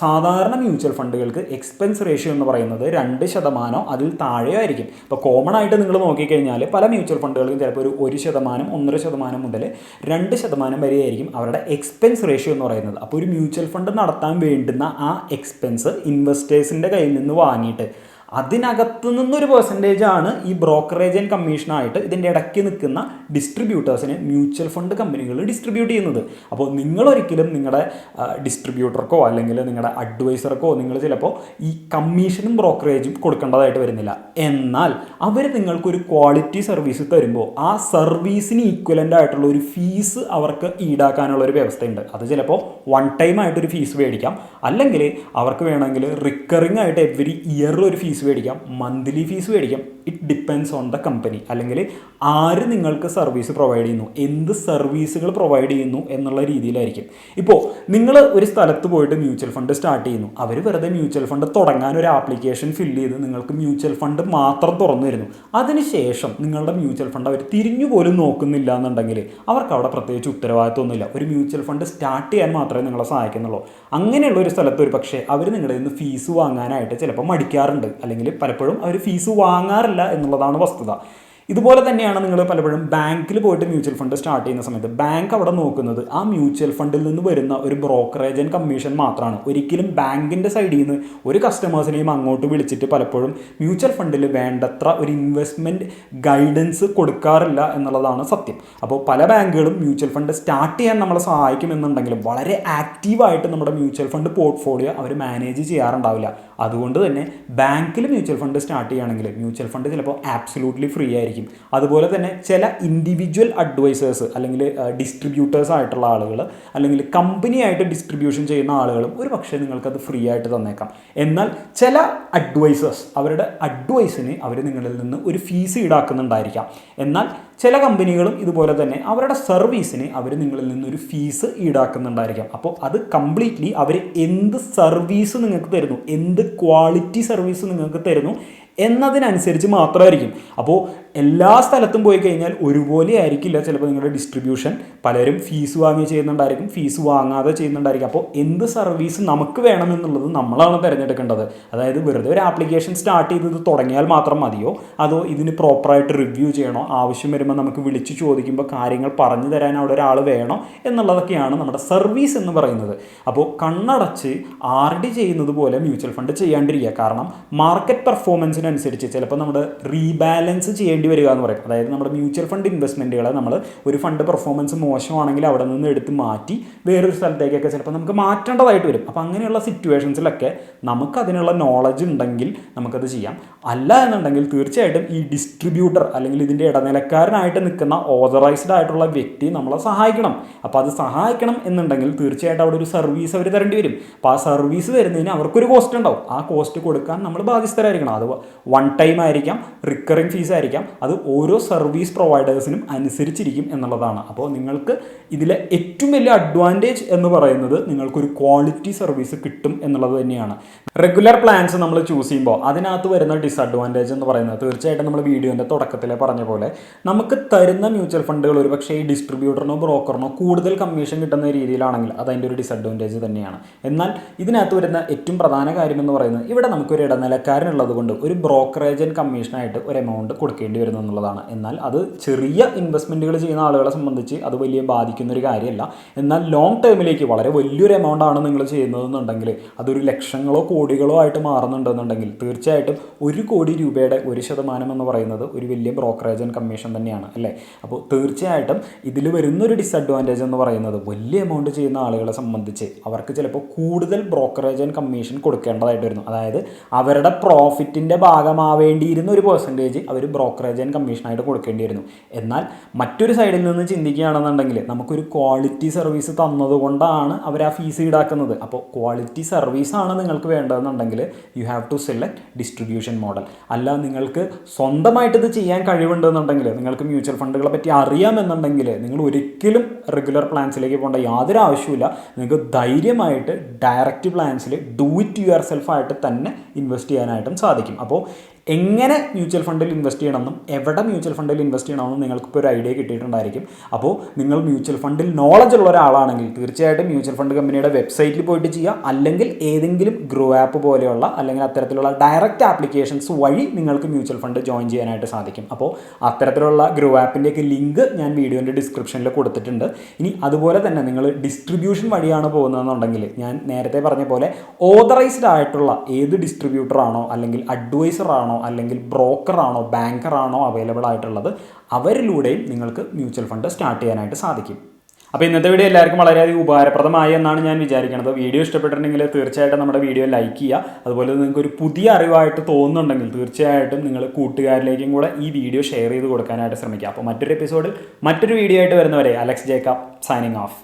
സാധാരണ മ്യൂച്വൽ ഫണ്ടുകൾക്ക് എക്സ്പെൻസ് റേഷ്യോ എന്ന് പറയുന്നത് 2% അതിൽ താഴെയായിരിക്കും. ഇപ്പോൾ കോമൺ ആയിട്ട് നിങ്ങൾ നോക്കിക്കഴിഞ്ഞാൽ പല മ്യൂച്വൽ ഫണ്ടുകൾക്കും ചിലപ്പോൾ ഒരു 1%, 1.5% മുതൽ 2% വരെയായിരിക്കും അവരുടെ എക്സ്പെൻസ് റേഷ്യോ എന്ന് പറയുന്നത്. അപ്പോൾ ഒരു മ്യൂച്വൽ ഫണ്ട് നടത്താൻ വേണ്ടുന്ന ആ എക്സ്പെൻസ് ഇൻവെസ്റ്റേഴ്സിൻ്റെ കയ്യിൽ നിന്ന് വാങ്ങിയിട്ട് അതിനകത്തു നിന്നൊരു പെർസെൻറ്റേജാണ് ഈ ബ്രോക്കറേജ് ആൻഡ് കമ്മീഷനായിട്ട് ഇതിൻ്റെ ഇടയ്ക്ക് നിൽക്കുന്ന ഡിസ്ട്രിബ്യൂട്ടേഴ്സിന് മ്യൂച്വൽ ഫണ്ട് കമ്പനികൾ ഡിസ്ട്രിബ്യൂട്ട് ചെയ്യുന്നത്. അപ്പോൾ നിങ്ങളൊരിക്കലും നിങ്ങളുടെ ഡിസ്ട്രിബ്യൂട്ടർക്കോ അല്ലെങ്കിൽ നിങ്ങളുടെ അഡ്വൈസർക്കോ നിങ്ങൾ ചിലപ്പോൾ ഈ കമ്മീഷനും ബ്രോക്കറേജും കൊടുക്കേണ്ടതായിട്ട് വരുന്നില്ല. എന്നാൽ അവർ നിങ്ങൾക്കൊരു ക്വാളിറ്റി സർവീസ് തരുമ്പോൾ ആ സർവീസിന് ഈക്വലൻ്റ് ആയിട്ടുള്ള ഒരു ഫീസ് അവർക്ക് ഈടാക്കാനുള്ള ഒരു വ്യവസ്ഥയുണ്ട്. അത് ചിലപ്പോൾ വൺ ടൈം ആയിട്ടൊരു ഫീസ് മേടിക്കാം, അല്ലെങ്കിൽ അവർക്ക് വേണമെങ്കിൽ റിക്കറിംഗ് ആയിട്ട് എവറി ഇയർ ഒരു ഫീസ് മേടിക്കാം, മന്ത്ലി ഫീസ് മേടിക്കാം. It depends on the company, അല്ലെങ്കിൽ ആര് നിങ്ങൾക്ക് സർവീസ് പ്രൊവൈഡ് ചെയ്യുന്നു, എന്ത് സർവീസുകൾ പ്രൊവൈഡ് ചെയ്യുന്നു എന്നുള്ള രീതിയിലായിരിക്കും. ഇപ്പോൾ നിങ്ങൾ ഒരു സ്ഥലത്ത് പോയിട്ട് മ്യൂച്വൽ ഫണ്ട് സ്റ്റാർട്ട് ചെയ്യുന്നു, അവർ വെറുതെ മ്യൂച്വൽ ഫണ്ട് തുടങ്ങാൻ ഒരു ആപ്ലിക്കേഷൻ ഫില്ല് ചെയ്ത് നിങ്ങൾക്ക് മ്യൂച്വൽ ഫണ്ട് മാത്രം തുറന്നു തരുന്നു. അതിനുശേഷം നിങ്ങളുടെ മ്യൂച്വൽ ഫണ്ട് അവർ തിരിഞ്ഞു പോലും നോക്കുന്നില്ല എന്നുണ്ടെങ്കിൽ അവർക്ക് അവിടെ പ്രത്യേകിച്ച് ഉത്തരവാദിത്വമൊന്നുമില്ല. ഒരു മ്യൂച്വൽ ഫണ്ട് സ്റ്റാർട്ട് ചെയ്യാൻ മാത്രമേ നിങ്ങളെ സഹായിക്കുന്നുള്ളൂ. അങ്ങനെയുള്ള ഒരു സ്ഥലത്ത് ഒരു പക്ഷേ അവർ നിങ്ങളുടെ നിന്ന് ഫീസ് വാങ്ങാനായിട്ട് ചിലപ്പോൾ മടിക്കാറുണ്ട്, അല്ലെങ്കിൽ പലപ്പോഴും അവർ ഫീസ് വാങ്ങാറില്ല എന്നുള്ളതാണ് വസ്തുത. ഇതുപോലെ തന്നെയാണ് നിങ്ങൾ പലപ്പോഴും ബാങ്കിൽ പോയിട്ട് മ്യൂച്വൽ ഫണ്ട് സ്റ്റാർട്ട് ചെയ്യുന്ന സമയത്ത് ബാങ്ക് അവിടെ നോക്കുന്നത് ആ മ്യൂച്വൽ ഫണ്ടിൽ നിന്ന് വരുന്ന ഒരു ബ്രോക്കറേജ് ആൻഡ് കമ്മീഷൻ മാത്രമാണ്. ഒരിക്കലും ബാങ്കിൻ്റെ സൈഡിൽ നിന്ന് ഒരു കസ്റ്റമേഴ്സിനെയും അങ്ങോട്ട് വിളിച്ചിട്ട് പലപ്പോഴും മ്യൂച്വൽ ഫണ്ടിൽ വേണ്ടത്ര ഒരു ഇൻവെസ്റ്റ്മെൻറ്റ് ഗൈഡൻസ് കൊടുക്കാറില്ല എന്നുള്ളതാണ് സത്യം. അപ്പോൾ പല ബാങ്കുകളും മ്യൂച്വൽ ഫണ്ട് സ്റ്റാർട്ട് ചെയ്യാൻ നമ്മളെ സഹായിക്കുമെന്നുണ്ടെങ്കിലും വളരെ ആക്റ്റീവായിട്ട് നമ്മുടെ മ്യൂച്വൽ ഫണ്ട് പോർട്ട്ഫോളിയോ അവർ മാനേജ് ചെയ്യാറുണ്ടാവില്ല. അതുകൊണ്ട് തന്നെ ബാങ്കിൽ മ്യൂച്വൽ ഫണ്ട് സ്റ്റാർട്ട് ചെയ്യുകയാണെങ്കിൽ മ്യൂച്വൽ ഫണ്ട് ചിലപ്പോൾ ആബ്സലൂട്ട്ലി ഫ്രീ ആയിരിക്കും. അതുപോലെ തന്നെ ചില ഇൻഡിവിജ്വൽ അഡ്വൈസേഴ്സ് അല്ലെങ്കിൽ ഡിസ്ട്രിബ്യൂട്ടേഴ്സ് ആയിട്ടുള്ള ആളുകൾ അല്ലെങ്കിൽ കമ്പനിയായിട്ട് ഡിസ്ട്രിബ്യൂഷൻ ചെയ്യുന്ന ആളുകളും ഒരു പക്ഷേ നിങ്ങൾക്കത് ഫ്രീ ആയിട്ട് തന്നേക്കാം. എന്നാൽ ചില അഡ്വൈസേഴ്സ് അവരുടെ അഡ്വൈസിന് അവർ നിങ്ങളിൽ നിന്ന് ഒരു ഫീസ് ഈടാക്കുന്നുണ്ടായിരിക്കാം. എന്നാൽ ചില കമ്പനികളും ഇതുപോലെ തന്നെ അവരുടെ സർവീസിന് അവർ നിങ്ങളിൽ നിന്നൊരു ഫീസ് ഈടാക്കുന്നുണ്ടായിരിക്കാം. അപ്പോൾ അത് കംപ്ലീറ്റ്ലി അവർ എന്ത് സർവീസ് നിങ്ങൾക്ക് തരുന്നു, എന്ത് ക്വാളിറ്റി സർവീസ് നിങ്ങൾക്ക് തരുന്നു എന്നതിനനുസരിച്ച് മാത്രമായിരിക്കും. അപ്പോൾ എല്ലാ സ്ഥലത്തും പോയി കഴിഞ്ഞാൽ ഒരുപോലെ ആയിരിക്കില്ല ചിലപ്പോൾ നിങ്ങളുടെ ഡിസ്ട്രിബ്യൂഷൻ. പലരും ഫീസ് വാങ്ങി ചെയ്യുന്നുണ്ടായിരിക്കും, ഫീസ് വാങ്ങാതെ ചെയ്യുന്നുണ്ടായിരിക്കും. അപ്പോൾ എന്ത് സർവീസ് നമുക്ക് വേണമെന്നുള്ളത് നമ്മളാണ് തിരഞ്ഞെടുക്കേണ്ടത്. അതായത് വെറുതെ ഒരു ആപ്ലിക്കേഷൻ സ്റ്റാർട്ട് ചെയ്തത് തുടങ്ങിയാൽ മാത്രം മതിയോ, അതോ ഇതിന് പ്രോപ്പറായിട്ട് റിവ്യൂ ചെയ്യണോ, ആവശ്യം വരുമ്പോൾ നമുക്ക് വിളിച്ച് ചോദിക്കുമ്പോൾ കാര്യങ്ങൾ പറഞ്ഞു തരാൻ അവിടെ ഒരാൾ വേണോ എന്നുള്ളതൊക്കെയാണ് നമ്മുടെ സർവീസ് എന്ന് പറയുന്നത്. അപ്പോൾ കണ്ണടച്ച് ആർഡി ചെയ്യുന്നത് പോലെ മ്യൂച്വൽ ഫണ്ട് ചെയ്യാണ്ടിരിക്കുക. കാരണം മാർക്കറ്റ് പെർഫോമൻസിനനുസരിച്ച് ചിലപ്പോൾ നമ്മുടെ റീബാലൻസ് ചെയ്യേണ്ടി വരിക എന്ന് പറയും. അതായത് നമ്മുടെ മ്യൂച്വൽ ഫണ്ട് ഇൻവെസ്റ്റ്മെൻറ്റുകളെ നമ്മൾ ഒരു ഫണ്ട് പെർഫോമൻസ് മോശമാണെങ്കിൽ അവിടെ നിന്ന് എടുത്ത് മാറ്റി വേറൊരു സ്ഥലത്തേക്കൊക്കെ ചിലപ്പോൾ നമുക്ക് മാറ്റേണ്ടതായിട്ട് വരും. അപ്പോൾ അങ്ങനെയുള്ള സിറ്റുവേഷൻസിലൊക്കെ നമുക്ക് അതിനുള്ള നോളജ് ഉണ്ടെങ്കിൽ നമുക്കത് ചെയ്യാം. അല്ല എന്നുണ്ടെങ്കിൽ തീർച്ചയായിട്ടും ഈ ഡിസ്ട്രിബ്യൂട്ടർ അല്ലെങ്കിൽ ഇതിൻ്റെ ഇടനിലക്കാരനായിട്ട് നിൽക്കുന്ന ഓതറൈസ്ഡ് ആയിട്ടുള്ള വ്യക്തി നമ്മളെ സഹായിക്കണം. അപ്പോൾ അത് സഹായിക്കണം എന്നുണ്ടെങ്കിൽ തീർച്ചയായിട്ടും അവിടെ ഒരു സർവീസ് അവർ തരേണ്ടി വരും. അപ്പോൾ ആ സർവീസ് തരുന്നതിന് അവർക്കൊരു കോസ്റ്റ് ഉണ്ടാവും. ആ കോസ്റ്റ് കൊടുക്കാൻ നമ്മൾ ബാധ്യസ്ഥരായിരിക്കണം. അത് വൺ ടൈം ആയിരിക്കാം, റിക്കറിങ് ഫീസ് ആയിരിക്കാം. അത് ഓരോ സർവീസ് പ്രൊവൈഡേഴ്സിനും അനുസരിച്ചിരിക്കും എന്നുള്ളതാണ്. അപ്പോൾ നിങ്ങൾക്ക് ഇതിലെ ഏറ്റവും വലിയ അഡ്വാൻറ്റേജ് എന്ന് പറയുന്നത് നിങ്ങൾക്കൊരു ക്വാളിറ്റി സർവീസ് കിട്ടും എന്നുള്ളത് തന്നെയാണ്. റെഗുലർ പ്ലാൻസ് നമ്മൾ ചൂസ് ചെയ്യുമ്പോൾ അതിനകത്ത് വരുന്ന ഡിസഡ്വാൻറ്റേജ് എന്ന് പറയുന്നത് തീർച്ചയായിട്ടും നമ്മൾ വീഡിയോൻ്റെ തുടക്കത്തിലെ പറഞ്ഞ പോലെ നമുക്ക് തരുന്ന മ്യൂച്വൽ ഫണ്ടുകൾ ഒരു പക്ഷേ ഈ ഡിസ്ട്രിബ്യൂട്ടറിനോ ബ്രോക്കറിനോ കൂടുതൽ കമ്മീഷൻ കിട്ടുന്ന രീതിയിലാണെങ്കിൽ അതതിൻ്റെ ഒരു ഡിസഡ്വാൻറ്റേജ് തന്നെയാണ്. എന്നാൽ ഇതിനകത്ത് വരുന്ന ഏറ്റവും പ്രധാന കാര്യം എന്ന് പറയുന്നത് ഇവിടെ നമുക്കൊരു ഇടനിലക്കാരനുള്ളത് കൊണ്ട് ഒരു ബ്രോക്കറേജ് ആൻഡ് കമ്മീഷനായിട്ട് ഒരു എമൗണ്ട് കൊടുക്കേണ്ടി വരുന്നു എന്നുള്ളതാണ്. എന്നാൽ അത് ചെറിയ ഇൻവെസ്റ്റ്മെൻറ്റുകൾ ചെയ്യുന്ന ആളുകളെ സംബന്ധിച്ച് അത് വലിയ ബാധിക്കുന്നൊരു കാര്യമല്ല. എന്നാൽ ലോങ് ടേമിലേക്ക് വളരെ വലിയൊരു എമൗണ്ട് ആണ് നിങ്ങൾ ചെയ്യുന്നതെന്നുണ്ടെങ്കിൽ അതൊരു ലക്ഷങ്ങളോ കോടികളോ ആയിട്ട് മാറുന്നുണ്ടെന്നുണ്ടെങ്കിൽ തീർച്ചയായിട്ടും 1 കോടി രൂപയുടെ 1% എന്ന് പറയുന്നത് ഒരു വലിയ ബ്രോക്കറേജ് ആൻഡ് കമ്മീഷൻ തന്നെയാണ് അല്ലേ. അപ്പോൾ തീർച്ചയായിട്ടും ഇതിൽ വരുന്നൊരു ഡിസഡ്വാൻറ്റേജ് എന്ന് പറയുന്നത് വലിയ എമൗണ്ട് ചെയ്യുന്ന ആളുകളെ സംബന്ധിച്ച് അവർക്ക് ചിലപ്പോൾ കൂടുതൽ ബ്രോക്കറേജ് ആൻഡ് കമ്മീഷൻ കൊടുക്കേണ്ടതായിട്ട് വരുന്നു. അതായത് അവരുടെ പ്രോഫിറ്റിൻ്റെ ഭാഗമാവേണ്ടിയിരുന്ന ഒരു പെർസെൻറ്റേജ് അവർ ബ്രോക്കറേജ് ആൻഡ് കമ്മീഷനായിട്ട് കൊടുക്കേണ്ടി വരുന്നു. എന്നാൽ മറ്റൊരു സൈഡിൽ നിന്ന് ചിന്തിക്കുകയാണെന്നുണ്ടെങ്കിൽ നമുക്കൊരു ക്വാളിറ്റി സർവീസ് തന്നതുകൊണ്ടാണ് അവർ ആ ഫീസ് ഈടാക്കുന്നത്. അപ്പോൾ ക്വാളിറ്റി സർവീസാണ് നിങ്ങൾക്ക് വേണ്ടതെന്നുണ്ടെങ്കിൽ you have to select distribution model. അല്ല നിങ്ങൾക്ക് സ്വന്തമായിട്ട് ഇത് ചെയ്യാൻ കഴിവുണ്ടെന്നുണ്ടെങ്കിൽ, നിങ്ങൾക്ക് മ്യൂച്വൽ ഫണ്ടുകളെ പറ്റി അറിയാമെന്നുണ്ടെങ്കിൽ നിങ്ങൾ ഒരിക്കലും റെഗുലർ പ്ലാൻസിലേക്ക് പോകേണ്ട യാതൊരു ആവശ്യമില്ല. നിങ്ങൾക്ക് ധൈര്യമായിട്ട് ഡയറക്റ്റ് പ്ലാൻസിൽ ഡു ഇറ്റ് യുവർ സെൽഫായിട്ട് തന്നെ ഇൻവെസ്റ്റ് ചെയ്യാനായിട്ടും സാധിക്കും. അപ്പോൾ എങ്ങനെ മ്യൂച്വൽ ഫണ്ടിൽ ഇൻവെസ്റ്റ് ചെയ്യണമെന്നും എവിടെ മ്യൂച്വൽ ഫണ്ടിൽ ഇൻവെസ്റ്റ് ചെയ്യണമെന്നും നിങ്ങൾക്കിപ്പോൾ ഒരു ഐഡിയ കിട്ടിയിട്ടുണ്ടായിരിക്കും. അപ്പോൾ നിങ്ങൾ മ്യൂച്വൽ ഫണ്ടിൽ നോളജ് ഉള്ള ഒരാളാണെങ്കിൽ തീർച്ചയായിട്ടും മ്യൂച്വൽ ഫണ്ട് കമ്പനിയുടെ വെബ്സൈറ്റിൽ പോയിട്ട് ചെയ്യുക. അല്ലെങ്കിൽ ഏതെങ്കിലും ഗ്രോ ആപ്പ് പോലെയുള്ള അല്ലെങ്കിൽ അത്തരത്തിലുള്ള ഡയറക്റ്റ് ആപ്ലിക്കേഷൻസ് വഴി നിങ്ങൾക്ക് മ്യൂച്വൽ ഫണ്ട് ജോയിൻ ചെയ്യാനായിട്ട് സാധിക്കും. അപ്പോൾ അത്തരത്തിലുള്ള ഗ്രോ ആപ്പിൻ്റെയൊക്കെ ലിങ്ക് ഞാൻ വീഡിയോൻ്റെ ഡിസ്ക്രിപ്ഷനിൽ കൊടുത്തിട്ടുണ്ട്. ഇനി അതുപോലെ തന്നെ നിങ്ങൾ ഡിസ്ട്രിബ്യൂഷൻ വഴിയാണ് പോകുന്നതെന്നുണ്ടെങ്കിൽ ഞാൻ നേരത്തെ പറഞ്ഞ പോലെ ഓതറൈസ്ഡ് ആയിട്ടുള്ള ഏത് ഡിസ്ട്രിബ്യൂട്ടറാണോ അല്ലെങ്കിൽ അഡ്വൈസറാണോ അല്ലെങ്കിൽ ബ്രോക്കറാണോ ബാങ്കറാണോ അവൈലബിൾ ആയിട്ടുള്ളത് അവരിലൂടെയും നിങ്ങൾക്ക് മ്യൂച്വൽ ഫണ്ട് സ്റ്റാർട്ട് ചെയ്യാനായിട്ട് സാധിക്കും. അപ്പോൾ ഇന്നത്തെ വീഡിയോ എല്ലാവർക്കും വളരെയധികം ഉപകാരപ്രദമായി എന്നാണ് ഞാൻ വിചാരിക്കുന്നത്. വീഡിയോ ഇഷ്ടപ്പെട്ടിട്ടുണ്ടെങ്കിൽ തീർച്ചയായിട്ടും നമ്മുടെ വീഡിയോ ലൈക്ക് ചെയ്യുക. അതുപോലെ നിങ്ങൾക്ക് ഒരു പുതിയ അറിവായിട്ട് തോന്നുന്നുണ്ടെങ്കിൽ തീർച്ചയായിട്ടും നിങ്ങൾ കൂട്ടുകാരിലേക്കും കൂടെ ഈ വീഡിയോ ഷെയർ ചെയ്ത് കൊടുക്കാനായിട്ട് ശ്രമിക്കുക. അപ്പോൾ മറ്റൊരു എപ്പിസോഡിൽ മറ്റൊരു വീഡിയോ ആയിട്ട് വരുന്നവരെ അലക്സ് ജേക്കബ് സൈനിങ് ഓഫ്.